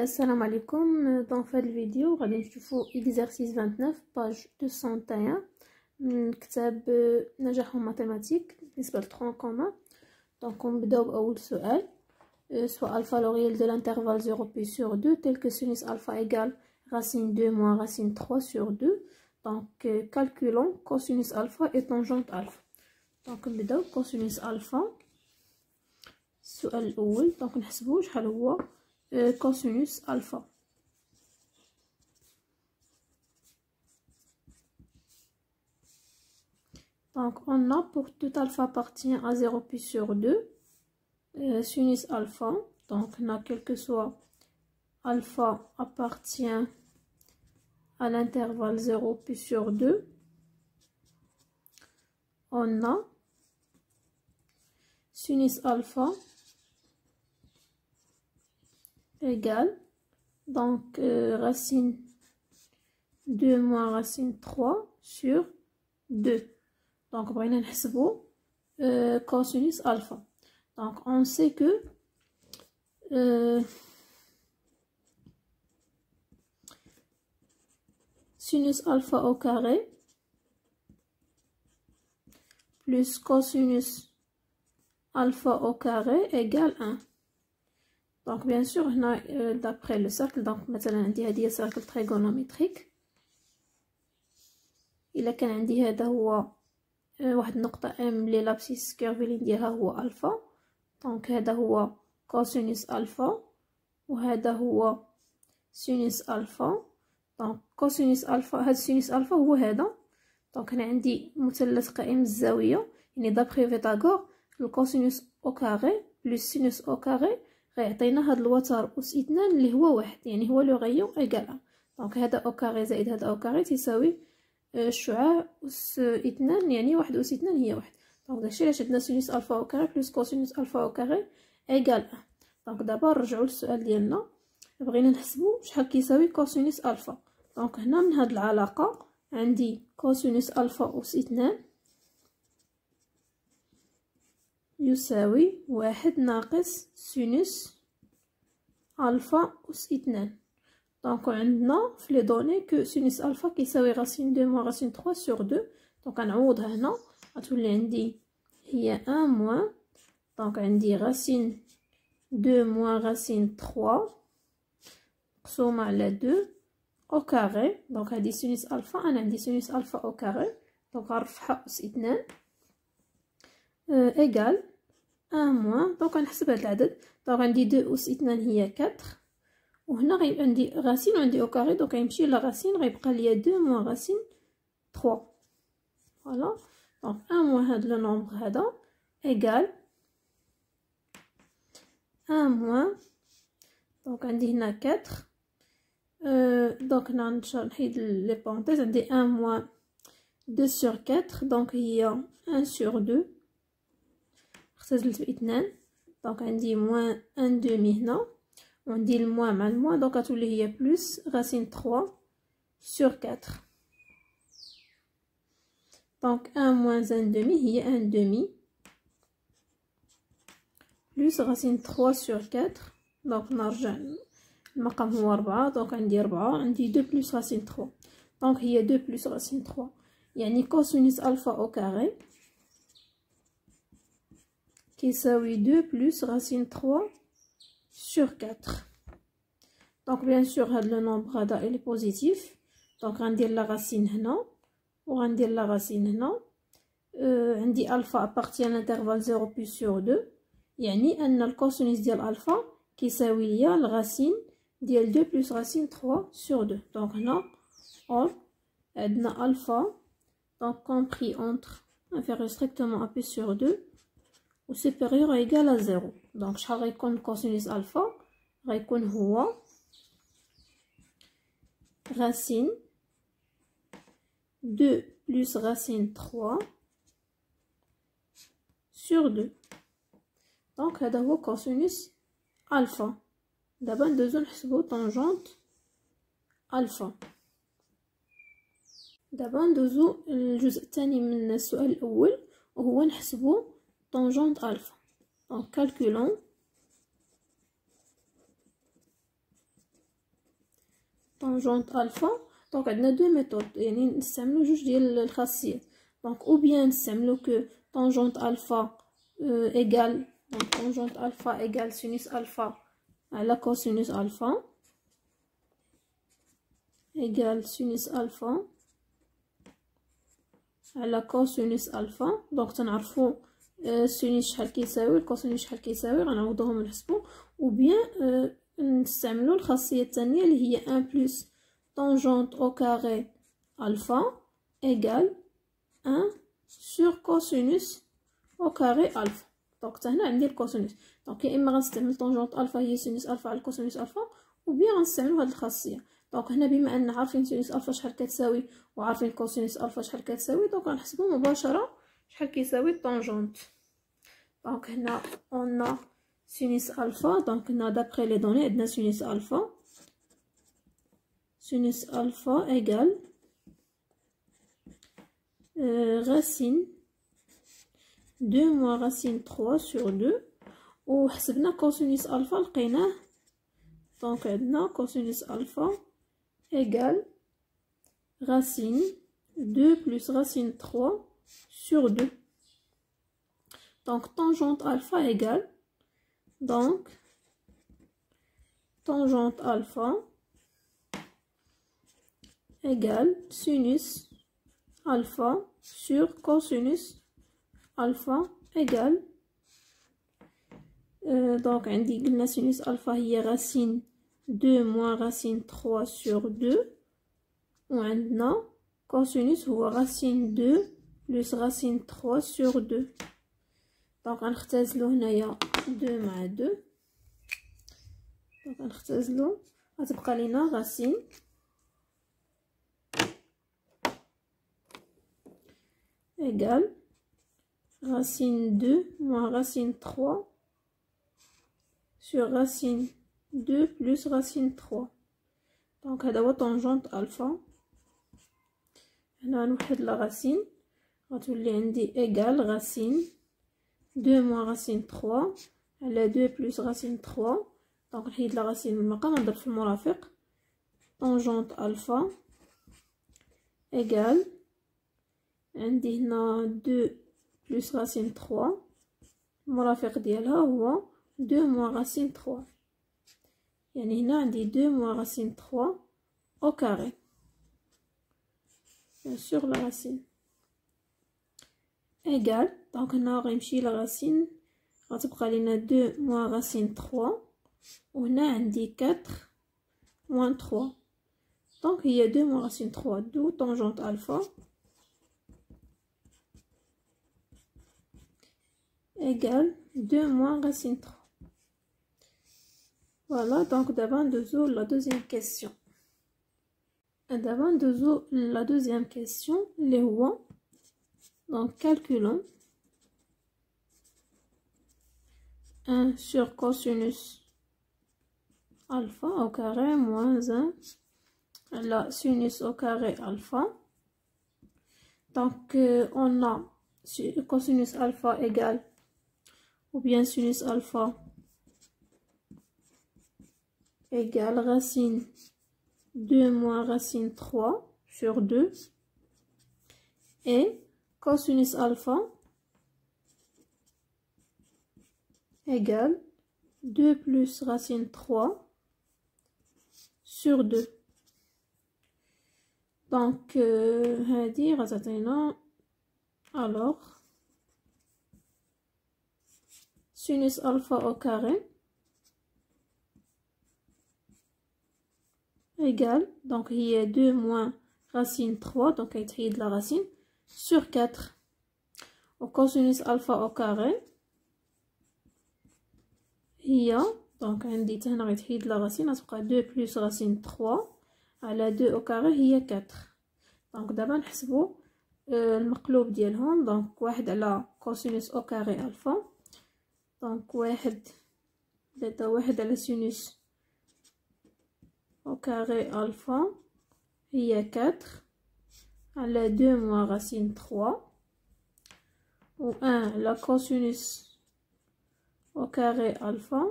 السلام عليكم. dans هذا الفيديو غادي نشوفوا exercice 29 page 201 من كتاب نجاح ماتيماتيك بالنسبه للترون كومون. دونك نبداو باول سؤال. soit alpha le réel de l'intervalle 0 pi sur 2 tel que sinus alpha égale racine 2 moins racine 3 sur 2. donc calculons cosinus alpha et tangente alpha. donc نبداو cosinus alpha. السؤال الاول دونك نحسبوا شحال هو cosinus alpha. Donc on a pour tout alpha appartient à 0 pi sur 2 sinus alpha. Donc on a quel que soit alpha appartient à l'intervalle 0 pi sur 2, on a sinus alpha égale donc racine 2 moins racine 3 sur 2. donc بغينا نحسبوا cosinus alpha. donc on sait que sinus alpha au carré plus cosinus alpha au carré égale 1. donc bien sûr هنا d'après le cercle. donc مثلا عندي هذه cercle trigonométrique. الا كان عندي هذا هو واحد النقطة ام اللي لابسيس كيرفي اللي نديرها هو الفا. دونك هذا هو كوسينوس الفا وهذا هو سينوس الفا. دونك كوسينوس الفا هذا سينوس الفا هو هذا. دونك انا عندي مثلث قائم الزاوية يعني دابخي فيثاغور الكوسينوس او كاري بلس سينوس او كاري غيعطينا هذا الوتر أس 2 اللي هو واحد يعني هو لو غيون ايكال. دونك هذا او كاري زائد هذا او كاري تساوي الشعاع أس 2 يعني واحد أس 2 هي واحد. دونك داكشي علاش عندنا سينوس الفا او كاري بلس كوسينوس الفا او كاري ايكال 1. دونك دابا نرجعوا للسؤال ديالنا. بغينا نحسبوا شحال كيساوي كوسينوس الفا. دونك هنا من هاد العلاقه عندي كوسينوس الفا أس 2 يساوي واحد ناقص سينوس الفا أس 2. دونك عندنا في لي دوني كو سينوس الفا كيساوي راسين 2 موان راسين 3 سور 2. دونك غنعوضها هنا غتولي عندي هي 1 موان دونك عندي راسين 2 موان راسين 3 مقسومه على 2 او كاري. دونك هادي سينوس الفا انا عندي سينوس الفا او كاري دونك غنرفعها اس 2 ايكال 1 موان. دونك غنحسب هاد العدد. دونك عندي 2 اس 2 هي 4 وهنا غيبقى عندي راسين وعندي او كاري دونك غيمشي لا راسين غيبقى ليا 2 موان راسين 3. فوالا دونك 1 موان هاد لو نومبر هذا ايكال 1 موان دونك عندي هنا 4 دونك هنا نحيد لي بارونتيز عندي 1 موان 2 سور 4 دونك هي 1 سور 2 اختزلت ب 2. دونك عندي موان 1 دومي هنا وعندي الموان مع الموان دونك غتولي هي بلس راسين 3 سور 4. دونك 1 موان 1 دومي هي 1 دومي بلس راسين 3 سور 4. دونك نرجع المقام هو 4 دونك عندي 4 عندي 2 بلس راسين 3 دونك هي 2 بلس راسين 3 يعني كوسينوس الفا او كاري كيساوي 2 بلس راسين 3 sur 4. donc bien sûr هاد لو نومبر هذا الي بوزيتيف دونك غندير لا راسين هنا وغندير لا راسين هنا. عندي الفا ابارتي لانترفال 0 بي sur 2 يعني ان الكوسينوس ديال الفا كيساوي ليا الراسين ديال 2 بلس راسين 3 sur 2. دونك هنا اور عندنا الفا donc compris entre inférieur strictement à pi sur 2 و supérieur ou égal à 0. donc شحال غيكون كوسينوس الفا غيكون هو racine 2 plus racine 3 sur 2. donc هذا هو كوسينوس الفا. دابا ندوزو نحسبو طونجونت الفا. دابا ندوزو الجزء الثاني من السؤال الاول وهو نحسبو طونجونت الفا. donc calculons طونجونت الفا. دونك عندنا دو ميثود، يعني نستعملو جوج ديال الخاصيات. دونك او بيان نستعملو كو طونجونت الفا ايغال، دونك طونجونت الفا ايغال سينوس الفا على كوسينوس الفا ايغال سينوس الفا على كوسينوس الفا. دونك تنعرفو السينوس شحال كيساوي، الكوسينوس شحال كيساوي، غنعوضوهم ونحسبو. او بيان نستعملو الخاصيه الثانيه اللي هي 1 بلس طونجونت او كاري الفا ايغال 1 sur كوسينوس او كاري الفا. دونك حتى هنا عندي الكوسينوس. دونك يا اما غنستعمل طونجونت الفا هي سينوس الفا على كوسينوس الفا، او بيان غنستعملو هاد الخاصيه. دونك هنا بما ان عارفين سينوس الفا شحال كتساوي وعارفين كوسينوس الفا شحال كتساوي، دونك غنحسبو مباشره شحال كيساوي الطونجونت. دونك هنا on a sinus alpha. دونك هنا d'après les données عندنا sinus alpha égale racine 2 moins racine 3 sur 2. وحسبنا cosinus alpha لقيناه. دونك عندنا cosinus alpha égale racine 2 plus racine 3 sur 2. Donc tangente alpha égale, donc tangente alpha égale sinus alpha sur cosinus alpha égale donc عندي قلنا sinus alpha هي racine 2 moins racine 3 sur 2 وعندنا cosinus هو racine 2 plus racine 3 sur 2. دونك غنختزلو هنايا 2 مع 2. دونك غنختزلو غتبقى لينا راسين ايغال racine 2 moins racine 3 sur racine 2 plus racine 3. دونك هذا هو طونجونت الفا. هنا نوحد لا راسين غتولي عندي ايغال راسين 2 moins racine 3 على 2 plus racine 3. دونك نحيد لا راسين من المقام نضرب في المرافق. طونجونت الفا ايغال عندي هنا 2 plus racine 3 المرافق ديالها هو 2 moins racine 3، يعني هنا عندي 2 moins racine 3 au carré sur la racine égale. دونك هنا غيمشي لا راسين غتبقى لينا 2 moins racine 3 وهنا عندي 4 moins 3. دونك هي 2 moins racine 3 دو طونجونت الفا égale 2 moins racine 3. Voilà, donc d'abord ندوزو la deuxième question. d'abord ندوزو la deuxième question اللي هو donc calculons 1 sur cosinus alpha au carré moins 1 la sinus au carré alpha. Donc on a cosinus alpha égale ou bien sinus alpha égale racine 2 moins racine 3 sur 2 et cosinus alpha égale 2 plus racine 3 sur 2. Donc هذه غتعطينا alors sinus alpha au carré égale donc هي 2 moins racine 3 donc غيتحيد la racine sur 4 au cosinus alpha au carré هي donc عندي حتى هنا غيتحيد لا راسين غتبقى 2 plus racine 3 على 2 au carré هي 4. دونك دابا نحسبوا المقلوب ديالهم. دونك واحد على كوسينوس او كاري الفا. دونك واحد على سينوس او كاري الفا هي 4 على 2 موان راسين 3 و 1 على كوسينوس au carré alpha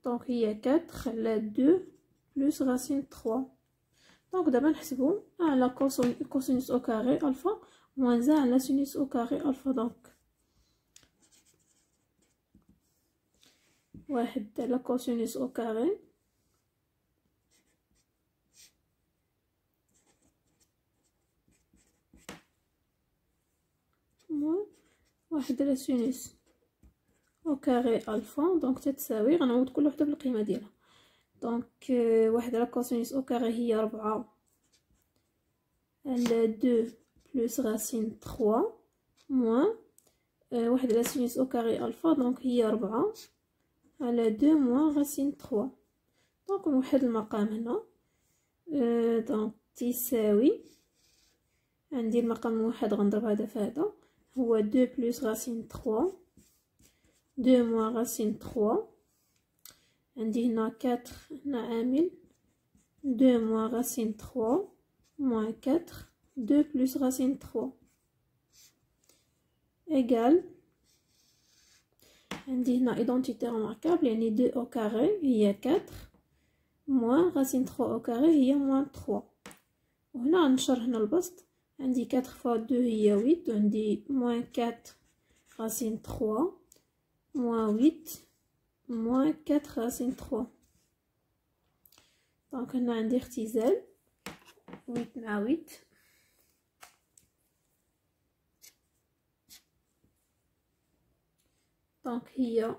donc il y a 4 على 2 plus racine 3. دونك دابا نحسبو 1 على كوسينوس او كاري الفا موان 1 على سينوس او كاري الفا. دونك 1 على كوسينوس او كاري موان 1 على سينوس او كاري الفا. دونك تتساوي، غنعوض كل وحده بالقيمه ديالها. دونك 1 على كوسينوس او كاري هي 4 على 2 بلس غاسين 3 موان 1 على سينوس او كاري الفا. دونك هي 4 على 2 موان غاسين 3. دونك نوحد المقام هنا. دونك تساوي، عندي المقام الموحد غنضرب هذا في هذا، هو 2 بلس غاسين 3 2 موان غاسين 3. عندي هنا 4 هنا عامل 2 موان غاسين 3 موان 4 2 بلس غاسين 3 égal. عندي هنا identité remarquable يعني 2 au carré هي 4 موان غاسين 3 au carré هي موان 3. وهنا غنشر هنا البسط، عندي 4 فوا 2 هي 8 وعندي موان 4 غاسين 3 موان 8 موان 4 غاسين 3. دونك هنا عندي اختزال 8 مع 8. دونك هي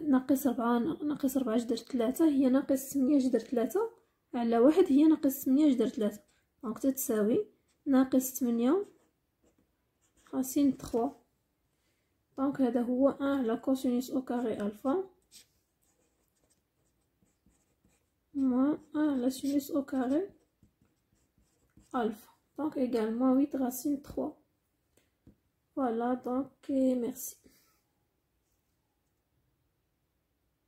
ناقص 4 ناقص 4 جذر 3 هي ناقص 8 جذر 3 على 1 هي ناقص 8 جذر 3. دونك تتساوي ناقص 8 غاسين 3. دونك هذا هو 1 على كوسينوس او كاري الفا موان 1 على سينوس او كاري الفا. دونك égal moins 8 racine 3. Voilà, donc merci.